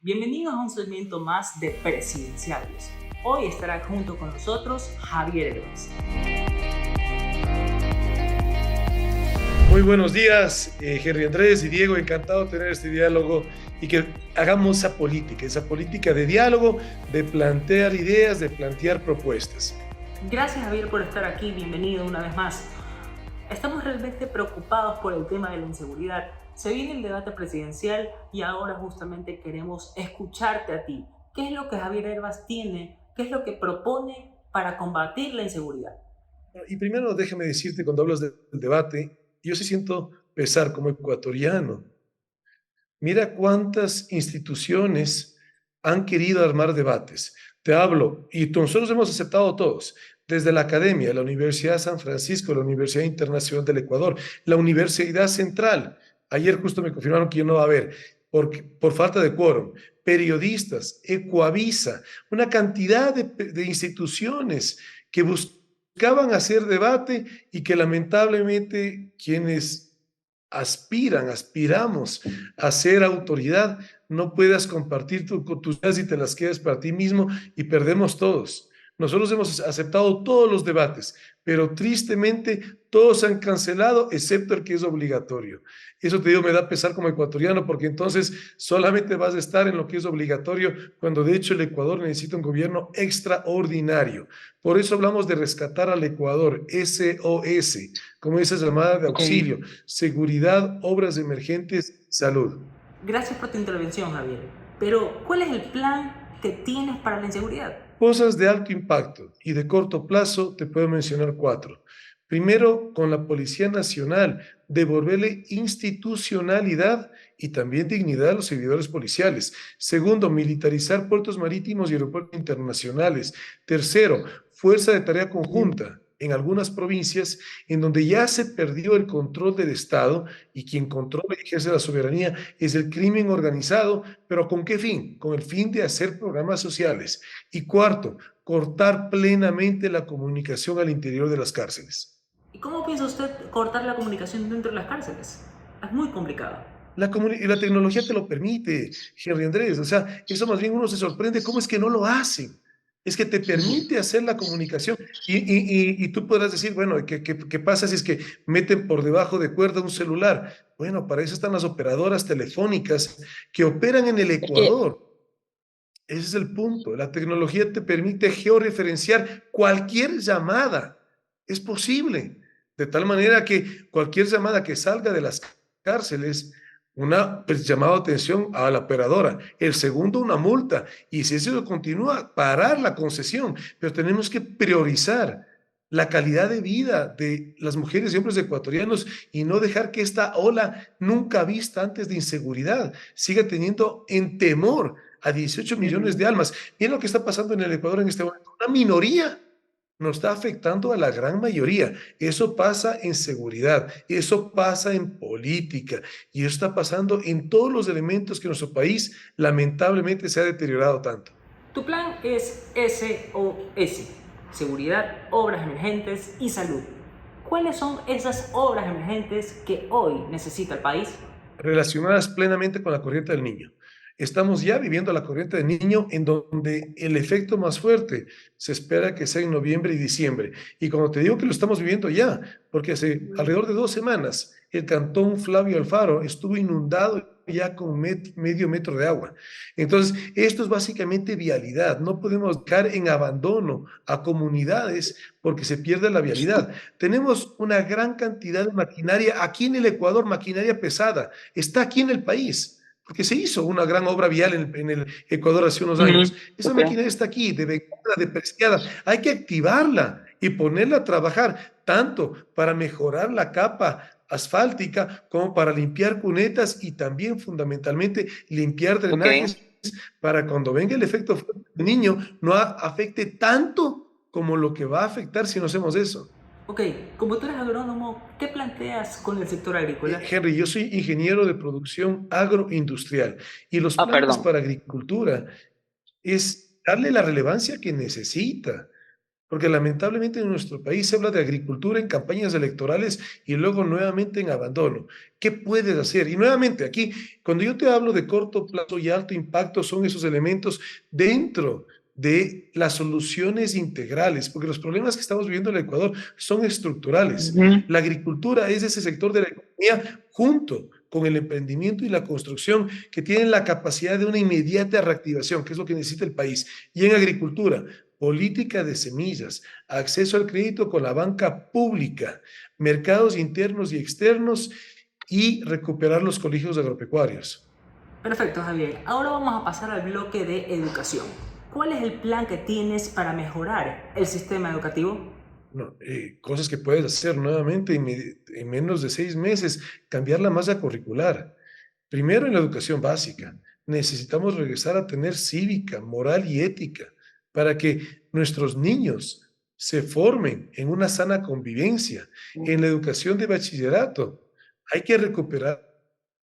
Bienvenidos a un segmento más de Presidenciales. Hoy estará junto con nosotros Javier Herbas. Muy buenos días, Henry Andrés y Diego, encantado de tener este diálogo y que hagamos esa política de diálogo, de plantear ideas, de plantear propuestas. Gracias, Javier, por estar aquí. Bienvenido una vez más. Estamos realmente preocupados por el tema de la inseguridad. Se viene el debate presidencial y ahora justamente queremos escucharte a ti. ¿Qué es lo que Javier Herbas tiene? ¿Qué es lo que propone para combatir la inseguridad? Y primero déjame decirte, cuando hablas del debate, yo sí siento pesar como ecuatoriano. Mira cuántas instituciones han querido armar debates. Te hablo, y nosotros hemos aceptado todos, desde la academia, la Universidad de San Francisco, la Universidad Internacional del Ecuador, la Universidad Central. Ayer justo me confirmaron que yo no va a haber, por falta de quórum. Periodistas, Ecuavisa, una cantidad de instituciones que buscaban hacer debate y que lamentablemente quienes aspiramos a ser autoridad, no puedas compartir tus ideas y te las quedes para ti mismo y perdemos todos. Nosotros hemos aceptado todos los debates, pero tristemente todos han cancelado, excepto el que es obligatorio. Eso te digo, me da pesar como ecuatoriano, porque entonces solamente vas a estar en lo que es obligatorio, cuando de hecho el Ecuador necesita un gobierno extraordinario. Por eso hablamos de rescatar al Ecuador, SOS, como esa llamada de auxilio, seguridad, obras emergentes, salud. Gracias por tu intervención, Javier. Pero, ¿cuál es el plan que tienes para la inseguridad? Cosas de alto impacto y de corto plazo, te puedo mencionar 4. Primero, con la Policía Nacional, devolverle institucionalidad y también dignidad a los servidores policiales. Segundo, militarizar puertos marítimos y aeropuertos internacionales. Tercero, fuerza de tarea conjunta en algunas provincias en donde ya se perdió el control del Estado y quien controla y ejerce la soberanía es el crimen organizado, pero ¿con qué fin? Con el fin de hacer programas sociales. Y cuarto, cortar plenamente la comunicación al interior de las cárceles. ¿Y cómo piensa usted cortar la comunicación dentro de las cárceles? Es muy complicado. La tecnología te lo permite, Henry Andrés. O sea, eso más bien uno se sorprende cómo es que no lo hacen. Es que te permite hacer la comunicación y tú podrás decir, bueno, ¿qué pasa si es que meten por debajo de cuerda un celular? Bueno, para eso están las operadoras telefónicas que operan en el Ecuador. Ese es el punto. La tecnología te permite georreferenciar cualquier llamada. Es posible. De tal manera que cualquier llamada que salga de las cárceles, una llamada de atención a la operadora. El segundo, una multa. Y si eso continúa, parar la concesión. Pero tenemos que priorizar la calidad de vida de las mujeres y hombres ecuatorianos y no dejar que esta ola nunca vista antes de inseguridad siga teniendo en temor a 18 millones de almas. Miren lo que está pasando en el Ecuador en este momento. Una minoría nos está afectando a la gran mayoría. Eso pasa en seguridad, eso pasa en política y eso está pasando en todos los elementos que nuestro país lamentablemente se ha deteriorado tanto. Tu plan es SOS, seguridad, obras emergentes y salud. ¿Cuáles son esas obras emergentes que hoy necesita el país? Relacionadas plenamente con la corriente del Niño. Estamos ya viviendo la corriente del Niño en donde el efecto más fuerte se espera que sea en noviembre y diciembre. Y cuando te digo que lo estamos viviendo ya, porque hace alrededor de 2 semanas el cantón Flavio Alfaro estuvo inundado ya con medio metro de agua. Entonces, esto es básicamente vialidad. No podemos dejar en abandono a comunidades porque se pierde la vialidad. Tenemos una gran cantidad de maquinaria aquí en el Ecuador, maquinaria pesada. Está aquí en el país porque se hizo una gran obra vial en el Ecuador hace unos años. Esa maquinaria está aquí, depreciada. Hay que activarla y ponerla a trabajar, tanto para mejorar la capa asfáltica como para limpiar cunetas y también fundamentalmente limpiar drenajes para cuando venga el efecto del niño no afecte tanto como lo que va a afectar si no hacemos eso. Ok, como tú eres agrónomo, ¿qué planteas con el sector agrícola? Henry, yo soy ingeniero de producción agroindustrial y los planes para agricultura es darle la relevancia que necesita. porque lamentablemente en nuestro país se habla de agricultura en campañas electorales y luego nuevamente en abandono. ¿Qué puedes hacer? Y nuevamente aquí, cuando yo te hablo de corto plazo y alto impacto, son esos elementos dentro de las soluciones integrales, porque los problemas que estamos viviendo en el Ecuador son estructurales. Ujú. La agricultura es ese sector de la economía junto con el emprendimiento y la construcción que tienen la capacidad de una inmediata reactivación, que es lo que necesita el país. Y en agricultura, política de semillas, acceso al crédito con la banca pública, mercados internos y externos y recuperar los colegios agropecuarios. Perfecto, Javier. Ahora vamos a pasar al bloque de educación. ¿Cuál es el plan que tienes para mejorar el sistema educativo? No, cosas que puedes hacer nuevamente en menos de 6 meses, cambiar la masa curricular. Primero en la educación básica, necesitamos regresar a tener cívica, moral y ética para que nuestros niños se formen en una sana convivencia. En la educación de bachillerato, hay que recuperar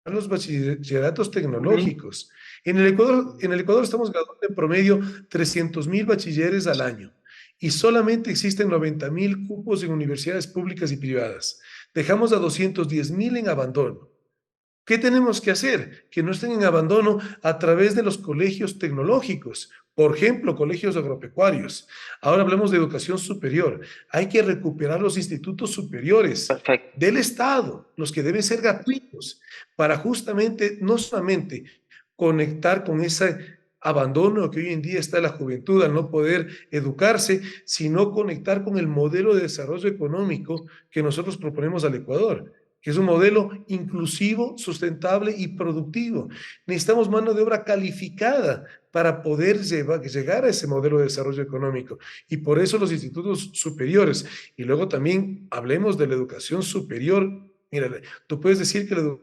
los bachilleratos Ujú. tecnológicos. En el Ecuador estamos graduando en promedio 300.000 bachilleres al año y solamente existen 90.000 cupos en universidades públicas y privadas. Dejamos a 210.000 en abandono. ¿Qué tenemos que hacer? Que no estén en abandono a través de los colegios tecnológicos, por ejemplo, colegios agropecuarios. Ahora hablemos de educación superior. Hay que recuperar los institutos superiores Perfecto. del Estado, los que deben ser gratuitos, para justamente, no solamente conectar con ese abandono que hoy en día está la juventud al no poder educarse, sino conectar con el modelo de desarrollo económico que nosotros proponemos al Ecuador, que es un modelo inclusivo, sustentable y productivo. Necesitamos mano de obra calificada para poder llegar a ese modelo de desarrollo económico. Y por eso los institutos superiores. Y luego también hablemos de la educación superior. Mira, tú puedes decir que la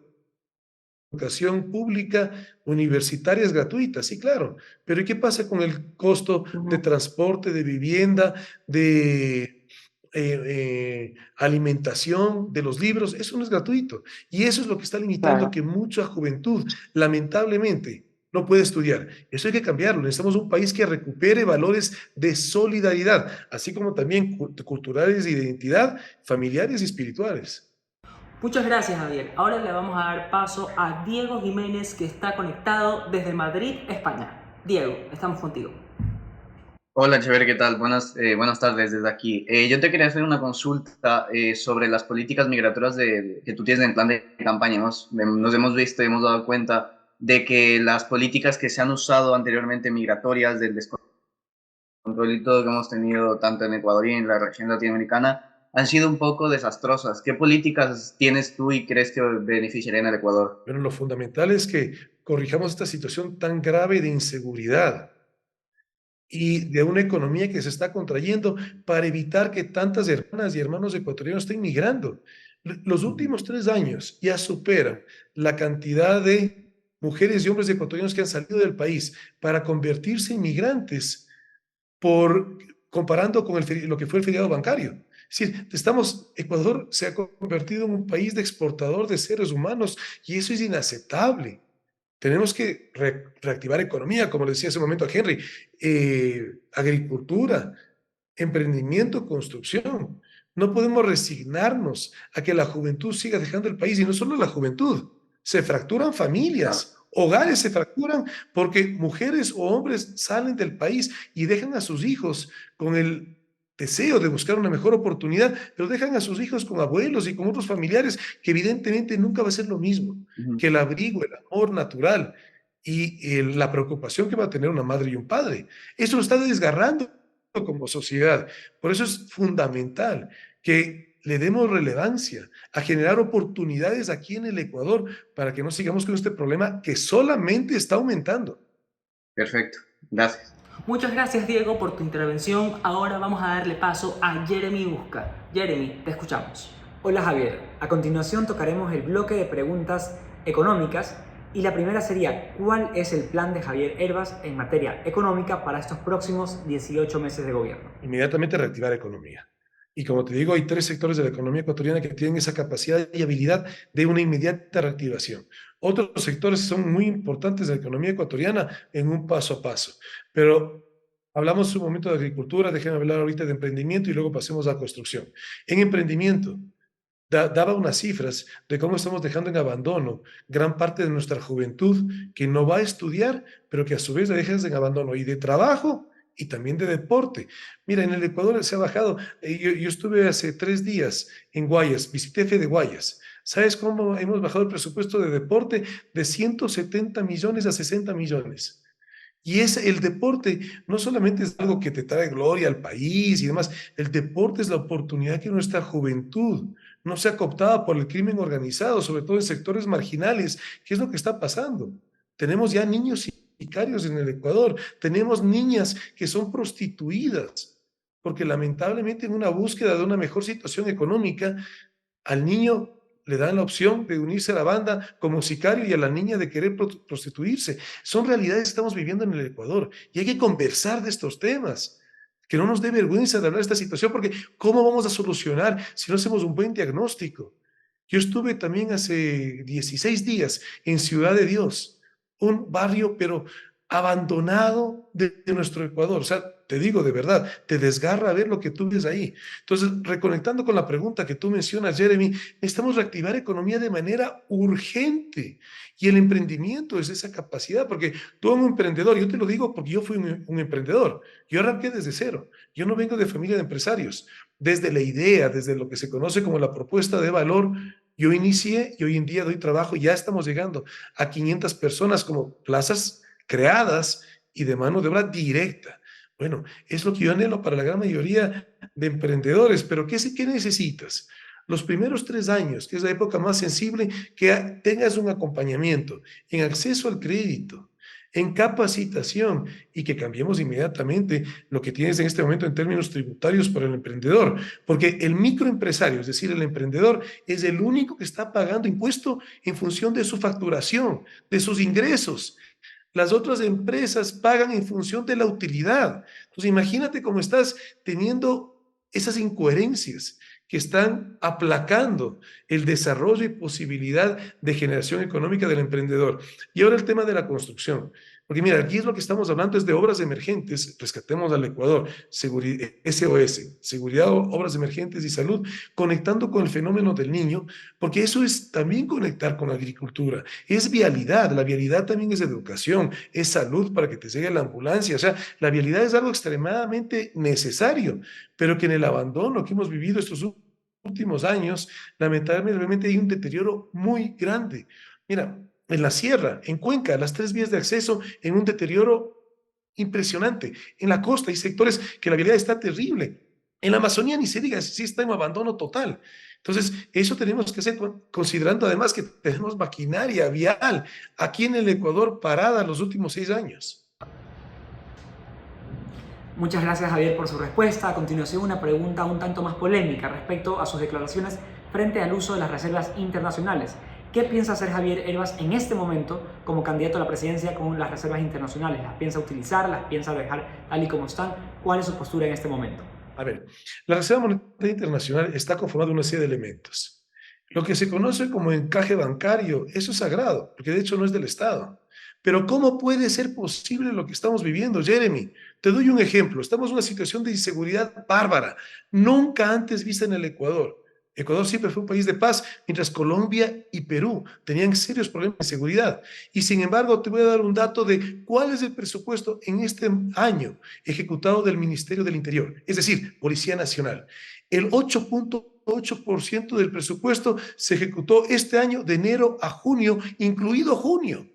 educación pública universitaria es gratuita, sí, claro, pero ¿y qué pasa con el costo de Ujú. transporte, de vivienda, de alimentación, de los libros? Eso no es gratuito. Y eso es lo que está limitando Claro. que mucha juventud, lamentablemente, no puede estudiar. Eso hay que cambiarlo. Necesitamos un país que recupere valores de solidaridad, así como también culturales, de identidad, familiares y espirituales. Muchas gracias, Javier. Ahora le vamos a dar paso a Diego Jiménez, que está conectado desde Madrid, España. Diego, estamos contigo. Hola, chévere, ¿qué tal? Buenas tardes desde aquí. Yo te quería hacer una consulta sobre las políticas migratorias que tú tienes en plan de campaña. Nos hemos visto y hemos dado cuenta de que las políticas que se han usado anteriormente migratorias, del descontrol y todo que hemos tenido tanto en Ecuador y en la región latinoamericana, han sido un poco desastrosas. ¿Qué políticas tienes tú y crees que beneficiarían al Ecuador? Pero lo fundamental es que corrijamos esta situación tan grave de inseguridad y de una economía que se está contrayendo para evitar que tantas hermanas y hermanos ecuatorianos estén migrando. Los últimos 3 años ya superan la cantidad de mujeres y hombres ecuatorianos que han salido del país para convertirse en migrantes por comparando con lo que fue el feriado bancario. Es decir, Ecuador se ha convertido en un país de exportador de seres humanos y eso es inaceptable. Tenemos que reactivar economía, como le decía hace un momento a Henry, agricultura, emprendimiento, construcción. No podemos resignarnos a que la juventud siga dejando el país y no solo la juventud, se fracturan familias, hogares se fracturan porque mujeres o hombres salen del país y dejan a sus hijos con el deseo de buscar una mejor oportunidad, pero dejan a sus hijos con abuelos y con otros familiares que evidentemente nunca va a ser lo mismo Ujú. que el abrigo, el amor natural y la preocupación que va a tener una madre y un padre. Eso lo está desgarrando como sociedad. Por eso es fundamental que le demos relevancia a generar oportunidades aquí en el Ecuador para que no sigamos con este problema que solamente está aumentando. Perfecto, gracias. Muchas gracias, Diego, por tu intervención. Ahora vamos a darle paso a Jeremy Busca. Jeremy, te escuchamos. Hola Javier, a continuación tocaremos el bloque de preguntas económicas y la primera sería ¿cuál es el plan de Javier Hervas en materia económica para estos próximos 18 meses de gobierno? Inmediatamente reactivar economía. Y como te digo, hay 3 sectores de la economía ecuatoriana que tienen esa capacidad y habilidad de una inmediata reactivación. Otros sectores son muy importantes de la economía ecuatoriana en un paso a paso, pero Hablamos un momento de agricultura, déjenme hablar ahorita de emprendimiento y luego pasemos a construcción. En emprendimiento, daba unas cifras de cómo estamos dejando en abandono gran parte de nuestra juventud que no va a estudiar, pero que a su vez la dejas en abandono y de trabajo y también de deporte. Mira, en el Ecuador se ha bajado, yo estuve hace 3 días en Guayas, visité Fede Guayas. ¿Sabes cómo hemos bajado el presupuesto de deporte de 170 millones a 60 millones? Y es el deporte, no solamente es algo que te trae gloria al país y demás, el deporte es la oportunidad que nuestra juventud no sea cooptada por el crimen organizado, sobre todo en sectores marginales, que es lo que está pasando. Tenemos ya niños sicarios en el Ecuador, tenemos niñas que son prostituidas, porque lamentablemente en una búsqueda de una mejor situación económica, al niño le dan la opción de unirse a la banda como sicario y a la niña de querer prostituirse. Son realidades que estamos viviendo en el Ecuador y hay que conversar de estos temas. Que no nos dé vergüenza de hablar de esta situación, porque ¿cómo vamos a solucionar si no hacemos un buen diagnóstico? Yo estuve también hace 16 días en Ciudad de Dios, un barrio pero abandonado de nuestro Ecuador. O sea, te digo de verdad, te desgarra ver lo que tú ves ahí. Entonces, reconectando con la pregunta que tú mencionas, Jeremy, necesitamos reactivar economía de manera urgente. Y el emprendimiento es esa capacidad, porque tú eres un emprendedor, yo te lo digo porque yo fui un emprendedor, yo arranqué desde cero, yo no vengo de familia de empresarios, desde la idea, desde lo que se conoce como la propuesta de valor, yo inicié y hoy en día doy trabajo, ya estamos llegando a 500 personas como plazas creadas y de mano de obra directa. Bueno, es lo que yo anhelo para la gran mayoría de emprendedores, pero ¿qué necesitas? Los primeros 3 años, que es la época más sensible, que tengas un acompañamiento en acceso al crédito, en capacitación y que cambiemos inmediatamente lo que tienes en este momento en términos tributarios para el emprendedor, porque el microempresario, es decir, el emprendedor, es el único que está pagando impuesto en función de su facturación, de sus ingresos. Las otras empresas pagan en función de la utilidad. Entonces, imagínate cómo estás teniendo esas incoherencias que están aplacando el desarrollo y posibilidad de generación económica del emprendedor. Y ahora el tema de la construcción. Porque mira, aquí es lo que estamos hablando, es de obras emergentes, rescatemos al Ecuador, SOS, seguridad, obras emergentes y salud, conectando con el fenómeno del niño, porque eso es también conectar con la agricultura, es vialidad, la vialidad también es educación, es salud para que te llegue la ambulancia, o sea, la vialidad es algo extremadamente necesario, pero que en el abandono que hemos vivido estos últimos años, lamentablemente hay un deterioro muy grande. Mira, en la sierra, en Cuenca, las 3 vías de acceso en un deterioro impresionante. En la costa hay sectores que la vialidad está terrible. En la Amazonía ni se diga, sí está en abandono total. Entonces, eso tenemos que hacer considerando además que tenemos maquinaria vial aquí en el Ecuador parada los últimos 6 años. Muchas gracias, Javier, por su respuesta. A continuación, una pregunta un tanto más polémica respecto a sus declaraciones frente al uso de las reservas internacionales. ¿Qué piensa hacer Javier Hervas en este momento como candidato a la presidencia con las reservas internacionales? ¿Las piensa utilizar? ¿Las piensa dejar tal y como están? ¿Cuál es su postura en este momento? A ver, la Reserva Monetaria Internacional está conformada de una serie de elementos. Lo que se conoce como encaje bancario, eso es sagrado, porque de hecho no es del Estado. Pero ¿cómo puede ser posible lo que estamos viviendo, Jeremy? Te doy un ejemplo. Estamos en una situación de inseguridad bárbara, nunca antes vista en el Ecuador. Ecuador siempre fue un país de paz, mientras Colombia y Perú tenían serios problemas de seguridad. Y sin embargo, te voy a dar un dato de cuál es el presupuesto en este año ejecutado del Ministerio del Interior, es decir, Policía Nacional. El 8.8% del presupuesto se ejecutó este año de enero a junio, incluido junio.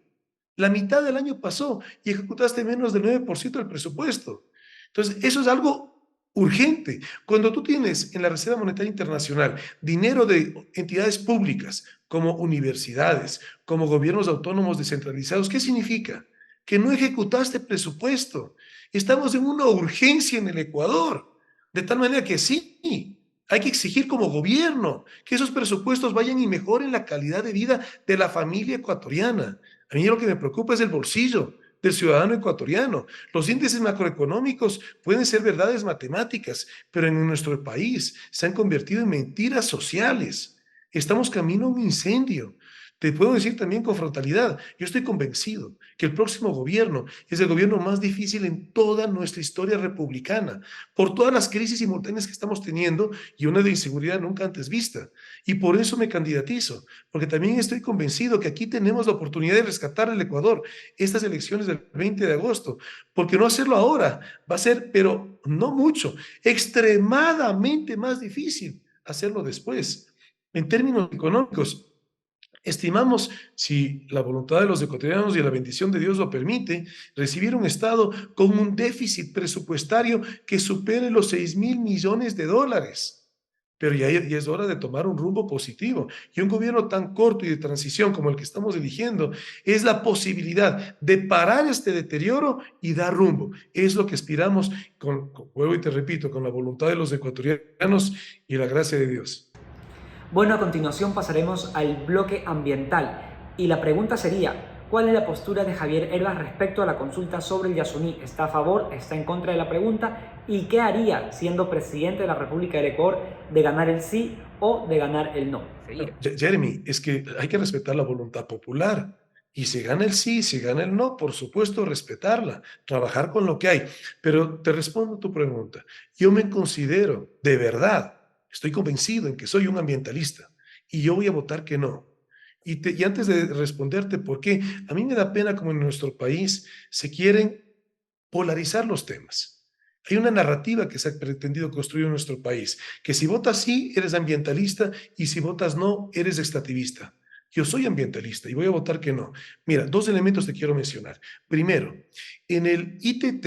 La mitad del año pasó y ejecutaste menos del 9% del presupuesto. Entonces, eso es algo urgente. Cuando tú tienes en la Reserva Monetaria Internacional dinero de entidades públicas como universidades, como gobiernos autónomos descentralizados, ¿qué significa? Que no ejecutaste presupuesto. Estamos en una urgencia en el Ecuador, de tal manera que sí, hay que exigir como gobierno que esos presupuestos vayan y mejoren la calidad de vida de la familia ecuatoriana. A mí lo que me preocupa es el bolsillo del ciudadano ecuatoriano. Los índices macroeconómicos pueden ser verdades matemáticas, pero en nuestro país se han convertido en mentiras sociales. Estamos camino a un incendio. Te puedo decir también con frontalidad, yo estoy convencido que el próximo gobierno es el gobierno más difícil en toda nuestra historia republicana, por todas las crisis simultáneas que estamos teniendo y una de inseguridad nunca antes vista. Y por eso me candidatizo, porque también estoy convencido que aquí tenemos la oportunidad de rescatar al Ecuador estas elecciones del 20 de agosto, porque no hacerlo ahora va a ser, pero no mucho, extremadamente más difícil hacerlo después. En términos económicos, estimamos, si la voluntad de los ecuatorianos y la bendición de Dios lo permite, recibir un Estado con un déficit presupuestario que supere los 6.000 millones de dólares. Pero ya es hora de tomar un rumbo positivo. Y un gobierno tan corto y de transición como el que estamos eligiendo es la posibilidad de parar este deterioro y dar rumbo. Es lo que aspiramos, vuelvo y te repito, con la voluntad de los ecuatorianos y la gracia de Dios. Bueno, a continuación pasaremos al bloque ambiental y la pregunta sería, ¿cuál es la postura de Javier Herbas respecto a la consulta sobre el Yasuní? ¿Está a favor? ¿Está en contra de la pregunta? ¿Y qué haría siendo presidente de la República del Ecuador de ganar el sí o de ganar el no? Jeremy, es que hay que respetar la voluntad popular. Y si gana el sí, si gana el no, por supuesto, respetarla, trabajar con lo que hay. Pero te respondo a tu pregunta. Yo me considero, de verdad, estoy convencido en que soy un ambientalista y yo voy a votar que no. Y antes de responderte por qué, a mí me da pena como en nuestro país se quieren polarizar los temas. Hay una narrativa que se ha pretendido construir en nuestro país, que si votas sí, eres ambientalista y si votas no, eres extractivista. Yo soy ambientalista y voy a votar que no. Mira, dos elementos te quiero mencionar. Primero, en el ITT,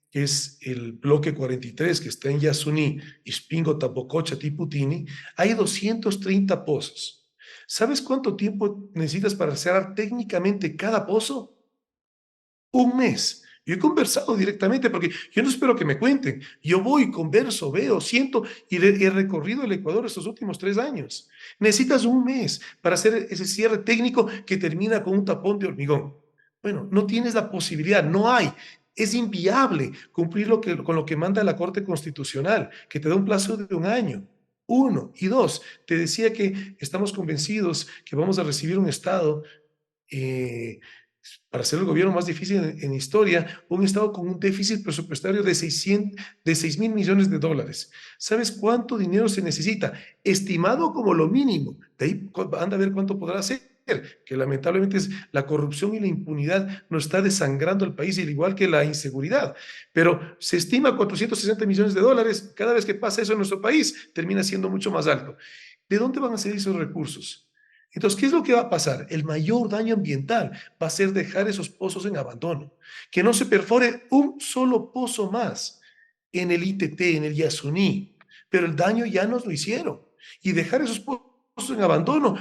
que es el bloque 43 que está en Yasuní, Ispingo, Tabococha, Tiputini, hay 230 pozos. ¿Sabes cuánto tiempo necesitas para cerrar técnicamente cada pozo? Un mes. Yo he conversado directamente porque yo no espero que me cuenten. Yo voy, converso, veo, siento y he recorrido el Ecuador estos últimos 3 años. Necesitas un mes para hacer ese cierre técnico que termina con un tapón de hormigón. Bueno, no tienes la posibilidad, no hay. Es inviable cumplir con lo que manda la Corte Constitucional, que te da un plazo de 1 año. 1. Y 2, te decía que estamos convencidos que vamos a recibir un Estado para ser el gobierno más difícil en historia, un Estado con un déficit presupuestario de 6.000 millones de dólares. ¿Sabes cuánto dinero se necesita? Estimado como lo mínimo. De ahí anda a ver cuánto podrá hacer, que lamentablemente es la corrupción y la impunidad nos está desangrando el país, al igual que la inseguridad. Pero se estima 460 millones de dólares. Cada vez que pasa eso en nuestro país, termina siendo mucho más alto. ¿De dónde van a salir esos recursos? Entonces, ¿qué es lo que va a pasar? El mayor daño ambiental va a ser dejar esos pozos en abandono, que no se perfore un solo pozo más en el ITT, en el Yasuní, pero el daño ya nos lo hicieron. Y dejar esos pozos en abandono,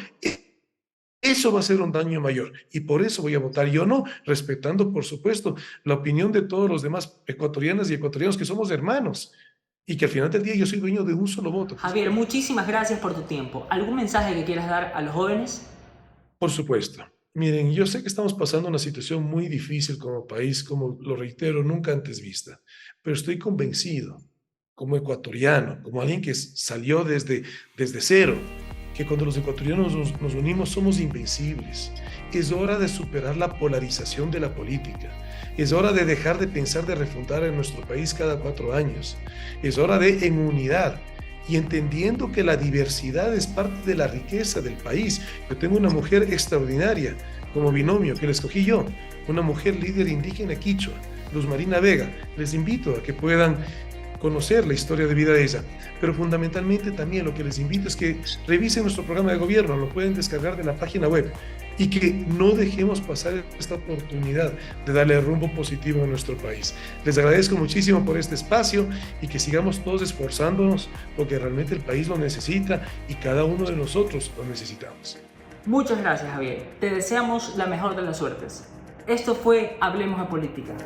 eso va a ser un daño mayor. Y por eso voy a votar yo no, respetando, por supuesto, la opinión de todos los demás ecuatorianas y ecuatorianos que somos hermanos. Y que al final del día yo soy dueño de un solo voto. Javier, muchísimas gracias por tu tiempo. ¿Algún mensaje que quieras dar a los jóvenes? Por supuesto. Miren, yo sé que estamos pasando una situación muy difícil como país, como lo reitero, nunca antes vista, pero estoy convencido, como ecuatoriano, como alguien que salió desde cero, que cuando los ecuatorianos nos unimos somos invencibles. Es hora de superar la polarización de la política. Es hora de dejar de pensar de refundar en nuestro país cada 4 años. Es hora de, en unidad, y entendiendo que la diversidad es parte de la riqueza del país. Yo tengo una mujer extraordinaria como binomio que la escogí yo, una mujer líder indígena quichua, Luz Marina Vega. Les invito a que puedan conocer la historia de vida de ella, pero fundamentalmente también lo que les invito es que revisen nuestro programa de gobierno, lo pueden descargar de la página web y que no dejemos pasar esta oportunidad de darle rumbo positivo a nuestro país. Les agradezco muchísimo por este espacio y que sigamos todos esforzándonos porque realmente el país lo necesita y cada uno de nosotros lo necesitamos. Muchas gracias, Javier. Te deseamos la mejor de las suertes. Esto fue Hablemos de Política.